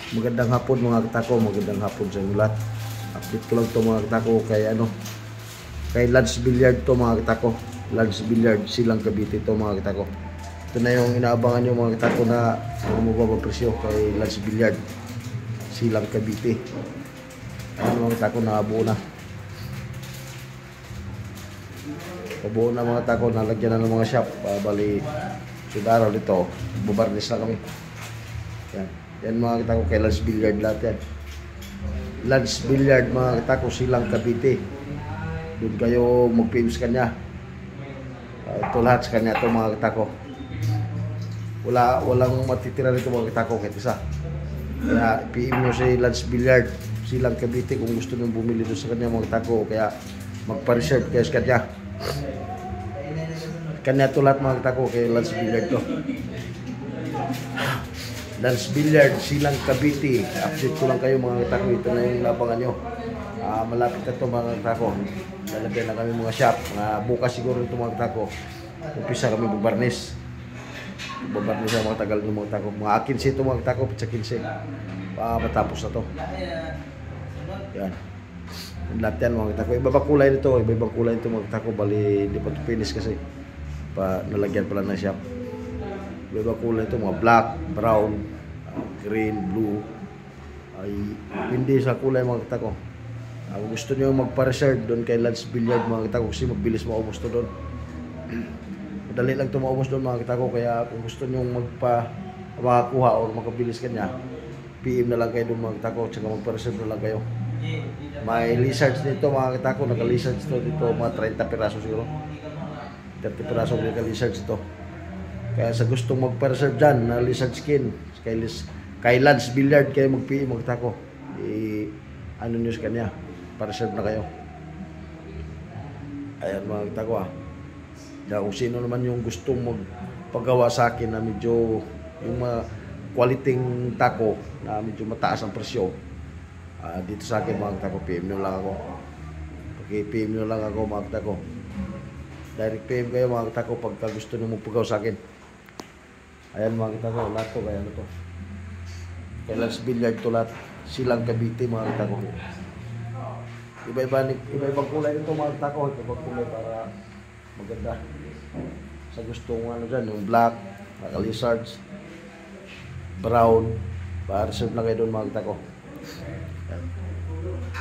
Magandang hapon mga katako, magandang hapon sa inyo lahat. Update ko lang to mga katako kay Lance Billiard to mga katako. Lance Billiard, Silang Cavite to mga katako. Ito na yung inaabangan nyo mga katako na bumababa presyo kay Lance Billiard, Silang Cavite. Ayan mga katako, nakabuo na. Pabuo na mga katako, nalagyan na ng mga shop. Bali, sudaraw dito, bubarnis na kami. Yan. Yan mga katako kay Lance Billiard lahat yan. Lance Billiard mga katako, Silang Cavite. Doon kayo mag-PM sa kanya. Ito lahat sa kanya ito mga katako. Walang matitira nito mga katako kahit isa. Kaya PM nyo si Lance Billiard, Silang Cavite kung gusto nyo bumili doon sa kanya mga katako. Kaya magpa-reserve kayo sa kanya. Kanya ito lahat mga katako kay Lance Billiard to. Lance Billiard, Silang Cavite. Update ko lang kayo mga katako. Ito na yung labangan nyo. Malapit na ito mga katako. Lalagyan na kami mga shop. Bukas siguro ito mga katako. Umpisa kami bubarnis. Bubarnis na mga tagal ng mga katako. Mga 15 ito mga katako. Pitsa 15. Matapos na to. Yan. Lahat yan mga katako. Iba-ibang kulay nito. Iba-ibang kulay nito mga katako. Bali, hindi pa ito finish kasi. Nalagyan pala ng shop. Iba kulay ito, mga black, brown, green, blue. Ay hindi sa kulay mga katako. Kung gusto niyo magpa-reserve doon kay Lance Billiard mga katako, kasi mabilis maubos to doon. Madali lang ito maubos doon mga katako. Kaya kung gusto niyo makakuha o makabilis kanya, PM na lang kayo doon mga katako, tsaka magpa-reserve na lang kayo. May lizards dito mga katako, naka-lizards dito mga 30 piraso siguro. 30 piraso naka-lizards ito. Kaya sa gustong magpa-reserve dyan na lizard skin kay Lance Billiard, kayo mag-PM magtako. Ano nyo sa kanya, pa-reserve na kayo. Ayan mga katako kung sino naman yung gustong magpagawa sa akin na medyo yung quality tako na medyo mataas ang presyo, dito sa akin mga katako, PM nyo lang ako. PM nyo lang ako mga katako. Direct PM kayo mga katako pagka gusto nyo magpagawa sa akin. Ayan mga katako, lahat to, kaya ano to. Kay Lance Billiard to lahat. Silang Cavite mga katako. Iba-ibang kulay nito mga katako. Iba-ibang kulay para maganda. Sa gustong ano dyan, yung black, naka-lizards, brown, pa-reserve na kayo doon mga katako.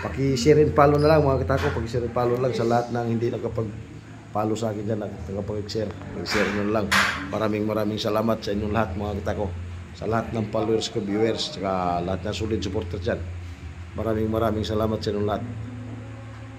Paki-share and follow na lang mga katako. Paki-share and follow lang sa lahat ng hindi nakapag-follow sa akin dyan, nakapag-share. Pag-share nyo lang. Maraming salamat sa inyong lahat mga katako. Sa lahat ng followers ko, viewers, saka lahat ng solid supporters dyan. Maraming salamat sa inyong lahat.